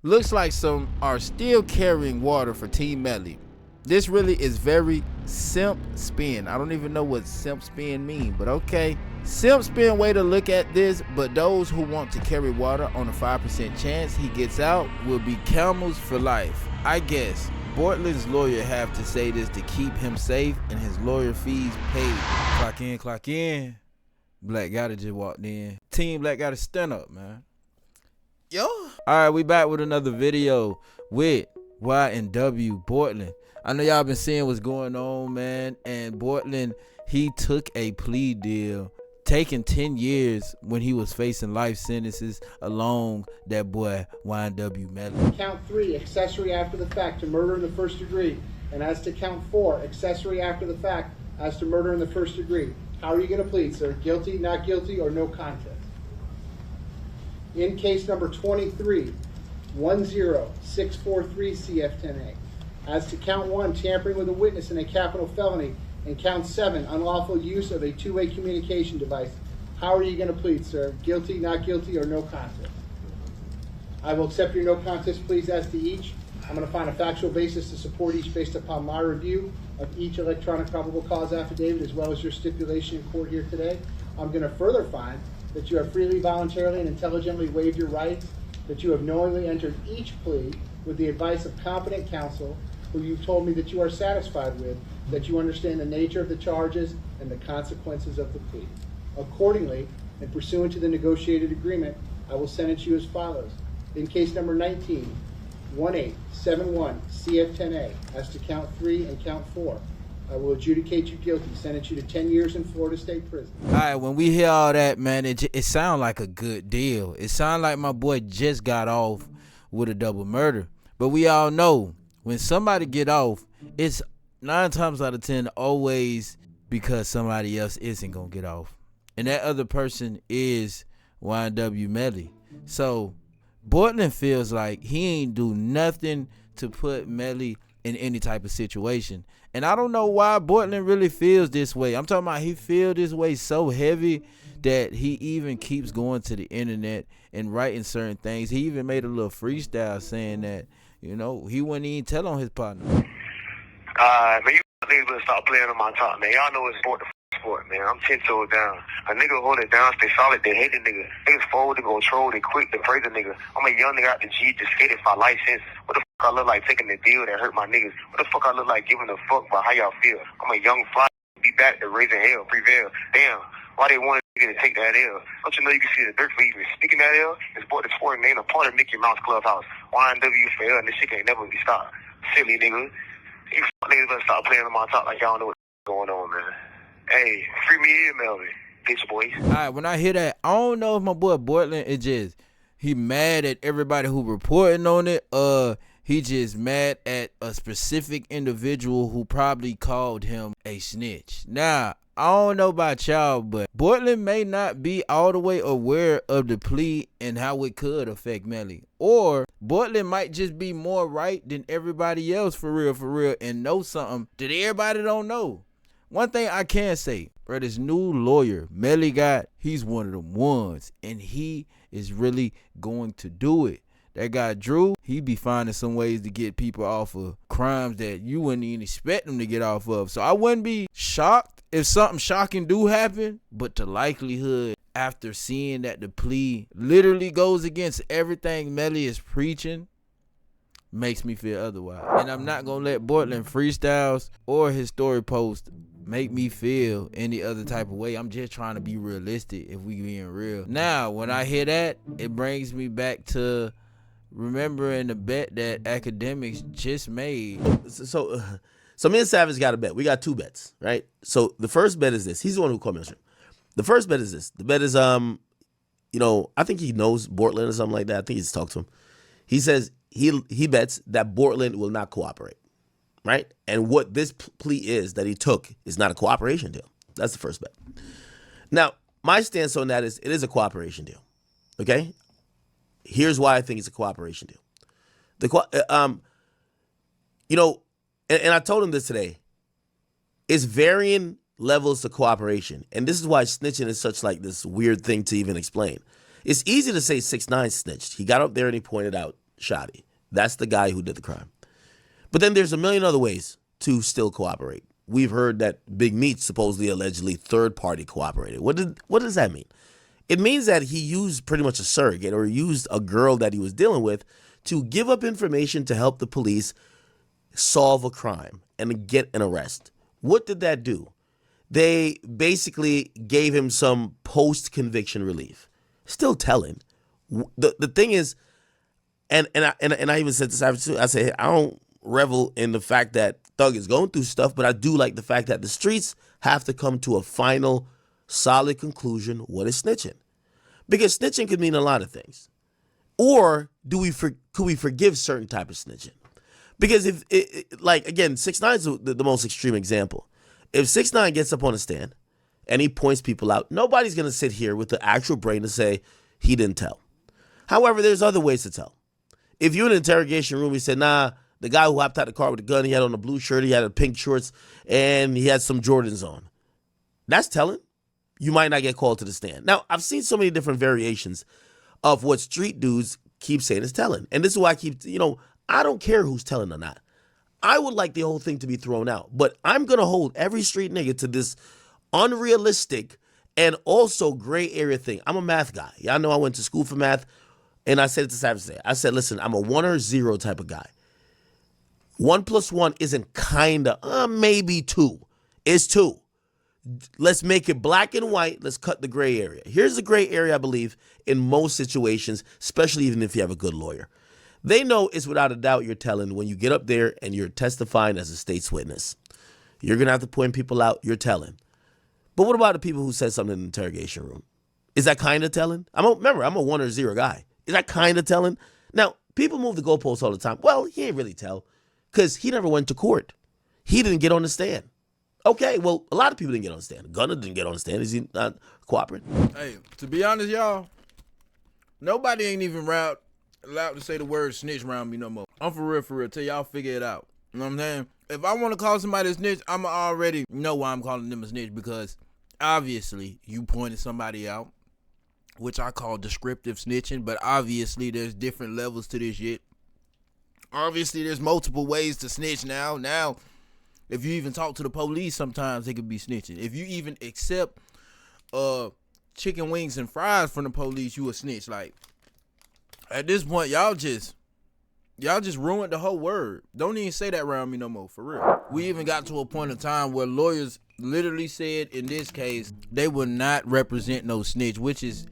Looks like some are still carrying water for Team Melly. This really is very simp spin. I don't even know what simp spin mean, but okay. Simp spin way to look at this, but those who want to carry water on a 5% chance he gets out will be camels for life. I guess Bortlen's lawyer have to say this to keep him safe and his lawyer fees paid. Clock in, clock in. Black gotta just walked in. Team Black gotta stand up, man. Yo. Alright, we back with another video with YNW Bortlen. I know y'all been seeing what's going on, man. And Bortlen, he took a plea deal, taking 10 years when he was facing life sentences along that boy YNW Melly. Count 3, accessory after the fact to murder in the first degree. And as to count 4, accessory after the fact as to murder in the first degree. How are you going to plead, sir? Guilty, not guilty, or no contest? In case number 23, 10643 CF10A. As to count 1, tampering with a witness in a capital felony, and count 7, unlawful use of a two-way communication device. How are you going to plead, sir? Guilty, not guilty, or no contest? I will accept your no contest pleas as to each. I'm going to find a factual basis to support each based upon my review of each electronic probable cause affidavit as well as your stipulation in court here today. I'm going to further find that you have freely, voluntarily, and intelligently waived your rights, that you have knowingly entered each plea with the advice of competent counsel who you've told me that you are satisfied with, that you understand the nature of the charges and the consequences of the plea. Accordingly, and pursuant to the negotiated agreement, I will sentence you as follows. In case number 19, 1871 CF10A, as to count 3 and count 4, I will adjudicate you guilty, sentence you to 10 years in Florida State Prison. All right, when we hear all that, man, it sounds like a good deal. It sounds like my boy just got off with a double murder. But we all know when somebody get off, it's 9 times out of 10 always because somebody else isn't going to get off. And that other person is YNW Melly. So Bortlen feels like he ain't do nothing to put Melly in any type of situation. And I don't know why Bortlen really feels this way. I'm talking about he feel this way so heavy that he even keeps going to the internet and writing certain things. He even made a little freestyle saying that, you know, he wouldn't even tell on his partner. Man, you niggas better stop playing on my top, man. Y'all know it's sport, man. I'm 10 toes down. A nigga hold it down, stay solid, they hate the nigga. Niggas forward to control, they quick to praise the nigga. I'm a young nigga out the G, just faded for license. What the fuck I look like taking the deal that hurt my niggas? What the fuck I look like giving a fuck about how y'all feel? I'm a young fly, be back to raising hell, prevail. Damn, why they want a nigga to take that L? Don't you know you can see the dirt for even speaking that L? It's Sport the Sport, and ain't a part of Mickey Mouse Clubhouse. YNW for L, and this shit can't never be stopped. Silly nigga. You fuck niggas better stop playing on my top like y'all know what's going on, man. Hey, free me here, Melvin. Bitch boys. Alright, when I hear that, I don't know if my boy Bortlen is just he mad at everybody who reporting on it. He just mad at a specific individual who probably called him a snitch. Now, I don't know about y'all, but Bortlen may not be all the way aware of the plea and how it could affect Melly. Or Bortlen might just be more right than everybody else for real, and know something that everybody don't know. One thing I can say, bro, this new lawyer Melly got, he's one of them ones, and he is really going to do it. That guy Drew, he be finding some ways to get people off of crimes that you wouldn't even expect them to get off of. So I wouldn't be shocked if something shocking do happen, but the likelihood after seeing that the plea literally goes against everything Melly is preaching makes me feel otherwise. And I'm not gonna let Bortlen freestyles or his story post make me feel any other type of way. I'm just trying to be realistic if we being real. Now, when I hear that, it brings me back to remembering the bet that Academics just made. So me and Savage got a bet. We got 2 bets, right? So the first bet is this. He's the one who called me on stream. The first bet is this. The bet is, you know, I think he knows Bortlen or something like that. I think he's talked to him. He says he bets that Bortlen will not cooperate, right? And what this plea is that he took is not a cooperation deal. That's the first bet. Now, my stance on that is it is a cooperation deal, okay? Here's why I think it's a cooperation deal. You know, and I told him this today. It's varying levels of cooperation, and this is why snitching is such like this weird thing to even explain. It's easy to say 6ix9ine snitched. He got up there and he pointed out shoddy. That's the guy who did the crime. But then there's a million other ways to still cooperate. We've heard that Big Meat supposedly, allegedly, third-party cooperated. What does that mean? It means that he used pretty much a surrogate or used a girl that he was dealing with to give up information to help the police solve a crime and get an arrest. What did that do? They basically gave him some post-conviction relief. Still telling. The thing is, and I even said this after too, I said, I don't revel in the fact that Thug is going through stuff, but I do like the fact that the streets have to come to a final, solid conclusion. What is snitching? Because snitching could mean a lot of things. Or could we forgive certain type of snitching? Because if, like, again, 6ix9ine is the most extreme example. If 6ix9ine gets up on a stand and he points people out, nobody's going to sit here with the actual brain to say he didn't tell. However, there's other ways to tell. If you're in an interrogation room, he said, nah, the guy who hopped out the car with the gun, he had on a blue shirt, he had a pink shorts, and he had some Jordans on. That's telling. You might not get called to the stand. Now, I've seen so many different variations of what street dudes keep saying is telling. And this is why I keep, I don't care who's telling or not. I would like the whole thing to be thrown out. But I'm going to hold every street nigga to this unrealistic and also gray area thing. I'm a math guy. Y'all know I went to school for math. And I said it to Savage today. I said, listen, I'm a 1 or 0 type of guy. 1 + 1 isn't kinda, maybe 2. It's 2. Let's make it black and white. Let's cut the gray area. Here's the gray area, I believe, in most situations, especially even if you have a good lawyer. They know it's without a doubt you're telling when you get up there and you're testifying as a state's witness. You're going to have to point people out. You're telling. But what about the people who said something in the interrogation room? Is that kind of telling? Remember, I'm a 1 or 0 guy. Is that kind of telling? Now, people move the goalposts all the time. Well, he ain't really tell because he never went to court. He didn't get on the stand. Okay, well, a lot of people didn't get on the stand. Gunner didn't get on the stand. Is he not cooperating? Hey, to be honest, y'all, nobody ain't even allowed to say the word snitch around me no more. I'm for real. Till y'all figure it out. You know what I'm saying? If I want to call somebody a snitch, I'ma already know why I'm calling them a snitch because obviously you pointed somebody out, which I call descriptive snitching, but obviously there's different levels to this shit. Obviously there's multiple ways to snitch now. Now, if you even talk to the police, sometimes they could be snitching. If you even accept chicken wings and fries from the police, you a snitch. Like, at this point, y'all just ruined the whole word. Don't even say that around me no more, for real. We even got to a point in time where lawyers literally said, in this case, they would not represent no snitch, which is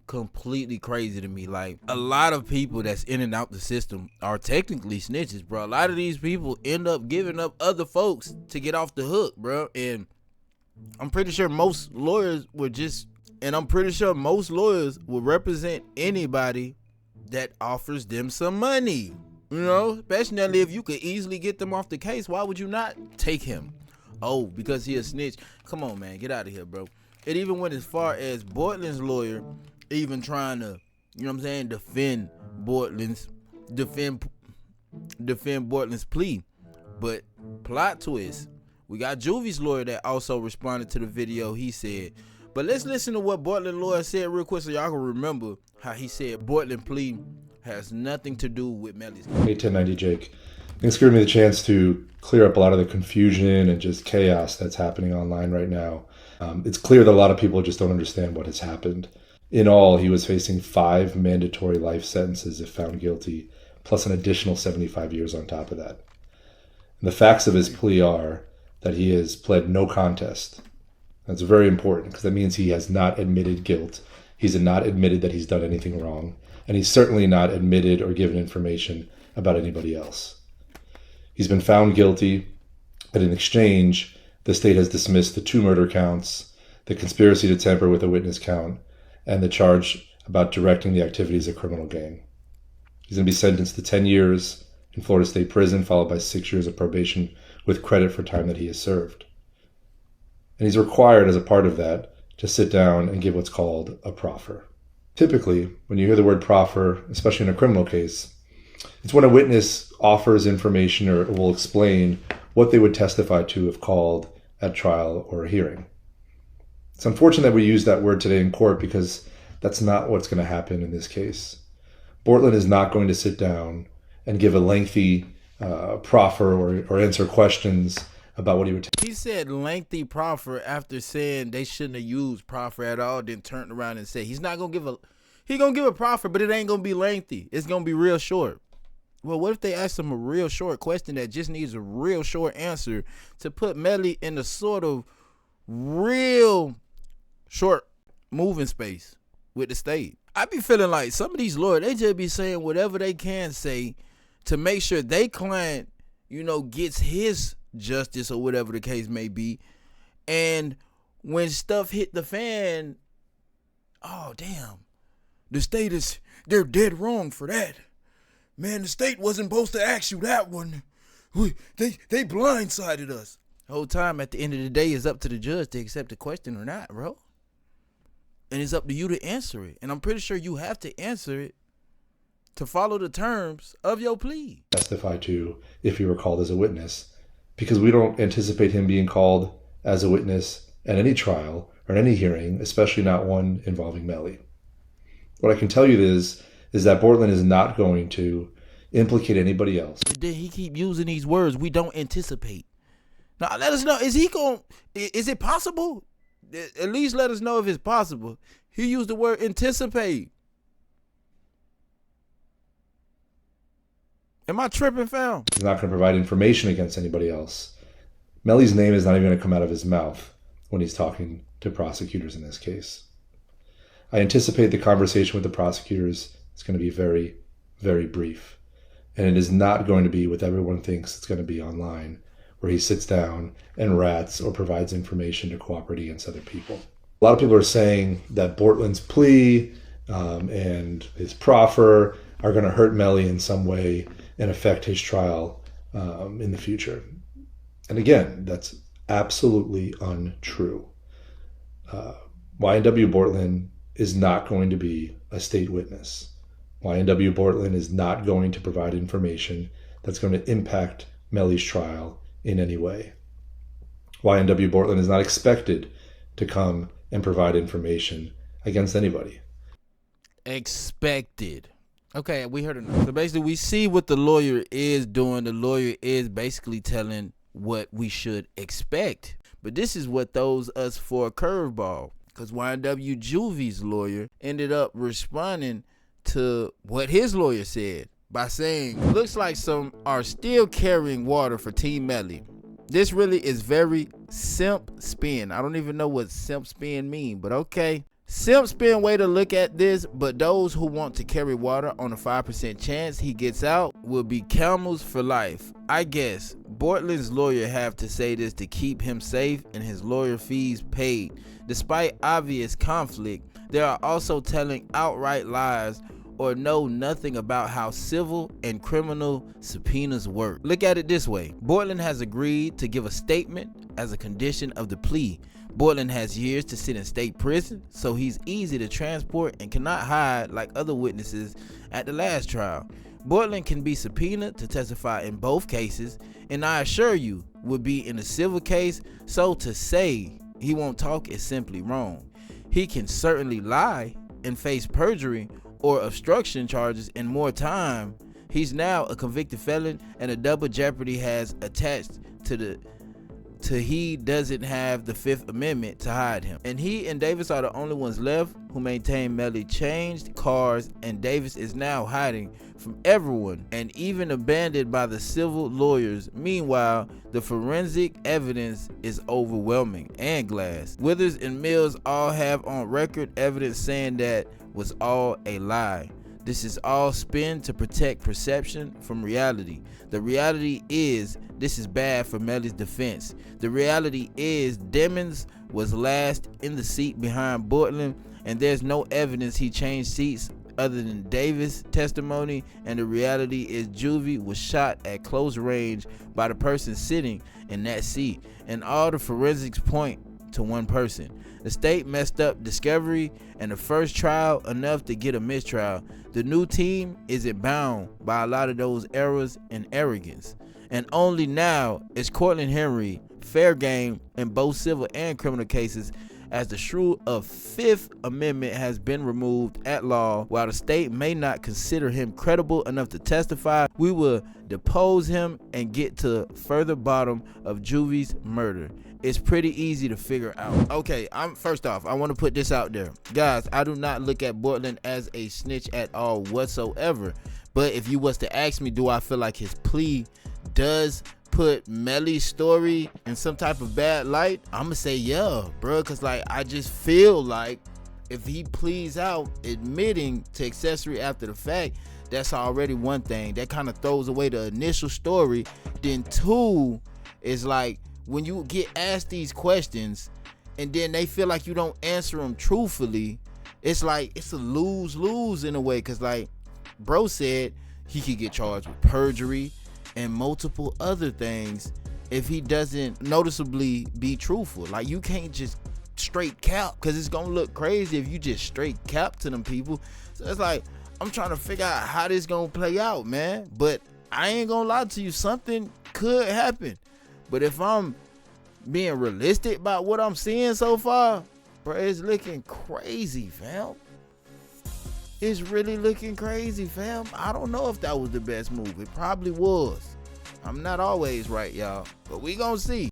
completely crazy to me. Like, a lot of people that's in and out the system are technically snitches, bro. A lot of these people end up giving up other folks to get off the hook, bro. And I'm pretty sure most lawyers would represent anybody that offers them some money. Especially if you could easily get them off the case. Why would you not take him? Oh, because he a snitch. Come on, man, get out of here, bro. It even went as far as Bortlen's lawyer even trying to, defend Bortlen's plea. But plot twist, we got Juvy's lawyer that also responded to the video. He said, but let's listen to what Bortlen lawyer said real quick so y'all can remember how he said Bortlen plea has nothing to do with Melly's. Hey, 1090 Jake. Thanks for giving me the chance to clear up a lot of the confusion and just chaos that's happening online right now. It's clear that a lot of people just don't understand what has happened. In all, he was facing 5 mandatory life sentences if found guilty, plus an additional 75 years on top of that. And the facts of his plea are that he has pled no contest. That's very important because that means he has not admitted guilt. He's not admitted that he's done anything wrong. And he's certainly not admitted or given information about anybody else. He's been found guilty, but in exchange, the state has dismissed the 2 murder counts, the conspiracy to tamper with a witness count, and the charge about directing the activities of a criminal gang. He's going to be sentenced to 10 years in Florida State Prison, followed by 6 years of probation with credit for time that he has served. And he's required as a part of that to sit down and give what's called a proffer. Typically, when you hear the word proffer, especially in a criminal case, it's when a witness offers information or will explain what they would testify to if called at trial or a hearing. It's unfortunate that we use that word today in court because that's not what's going to happen in this case. Bortlen is not going to sit down and give a lengthy proffer or answer questions about what he would He said lengthy proffer after saying they shouldn't have used proffer at all, then turned around and said he's not going to give a proffer, but it ain't going to be lengthy. It's going to be real short. Well, what if they ask him a real short question that just needs a real short answer to put Melly in a sort of real short moving space with the state? I be feeling like some of these lawyers, they just be saying whatever they can say to make sure they client, gets his justice or whatever the case may be. And when stuff hit the fan, oh damn, the state they're dead wrong for that. Man, the state wasn't supposed to ask you that one. They blindsided us. The whole time at the end of the day, it's up to the judge to accept the question or not, bro. And it's up to you to answer it. And I'm pretty sure you have to answer it to follow the terms of your plea. Testify to if he were called as a witness, because we don't anticipate him being called as a witness at any trial or any hearing, especially not one involving Melly. What I can tell you is that Bortlen is not going to implicate anybody else. But then he keep using these words, we don't anticipate. Now let us know, is it possible? At least let us know if it's possible. He used the word anticipate. Am I tripping, fam? He's not going to provide information against anybody else. Melly's name is not even going to come out of his mouth when he's talking to prosecutors in this case. I anticipate the conversation with the prosecutors is going to be very, very brief. And it is not going to be what everyone thinks it's going to be online, where he sits down and rats or provides information to cooperate against other people. A lot of people are saying that Bortlen's plea and his proffer are going to hurt Melly in some way and affect his trial in the future. And again, that's absolutely untrue. YNW Bortlen is not going to be a state witness. YNW Bortlen is not going to provide information that's going to impact Melly's trial in any way. YNW Bortlen is not expected to come and provide information against anybody. Expected. Okay, we heard enough. So basically, we see what the lawyer is doing. The lawyer is basically telling what we should expect. But this is what throws us for a curveball, because YNW Juvy's lawyer ended up responding to what his lawyer said by saying, looks like some are still carrying water for Team Melly. This really is very simp spin. I don't even know what simp spin mean, but okay. Simp spin way to look at this, but those who want to carry water on a 5% chance he gets out will be camels for life. I guess Bortlen's lawyer have to say this to keep him safe and his lawyer fees paid. Despite obvious conflict, they are also telling outright lies or know nothing about how civil and criminal subpoenas work. Look at it this way. Bortlen has agreed to give a statement as a condition of the plea. Bortlen has years to sit in state prison, so he's easy to transport and cannot hide like other witnesses at the last trial. Bortlen can be subpoenaed to testify in both cases, and I assure you would be in a civil case, so to say he won't talk is simply wrong. He can certainly lie and face perjury or obstruction charges in more time. He's now a convicted felon, and a double jeopardy has attached to he doesn't have the Fifth Amendment to hide him. And he and Davis are the only ones left who maintain Melly changed cars, and Davis is now hiding from everyone and even abandoned by the civil lawyers. Meanwhile, the forensic evidence is overwhelming and glass. Withers and Mills all have on record evidence saying that was all a lie. This is all spin to protect perception from reality. The reality is this is bad for Melly's defense. The reality is Demons was last in the seat behind Bortlen, and there's no evidence he changed seats other than Davis' testimony, and the reality is Juvy was shot at close range by the person sitting in that seat, and all the forensics point to one person. The state messed up discovery and the first trial enough to get a mistrial. The new team isn't bound by a lot of those errors and arrogance. And only now is Cortland Henry fair game in both civil and criminal cases as the shrew of Fifth Amendment has been removed at law. While the state may not consider him credible enough to testify, we will depose him and get to further bottom of Juvy's murder. It's pretty easy to figure out. Okay, first off, I want to put this out there. Guys, I do not look at Bortlen as a snitch at all whatsoever. But if you was to ask me, do I feel like his plea does put Melly's story in some type of bad light? I'ma say yeah, bro, cause like I just feel like if he pleads out admitting to accessory after the fact, that's already one thing. That kind of throws away the initial story. Then two is like when you get asked these questions and then they feel like you don't answer them truthfully, it's like it's a lose-lose in a way, cause like bro said he could get charged with perjury and multiple other things if he doesn't noticeably be truthful. Like you can't just straight cap, because it's gonna look crazy if you just straight cap to them people. So it's like I'm trying to figure out how this gonna play out, man. But I ain't gonna lie to you, something could happen. But if I'm being realistic about what I'm seeing so far, bro, it's looking crazy, fam. It's really looking crazy, fam. I don't know if that was the best move. It probably was. I'm not always right, y'all, but we gonna see.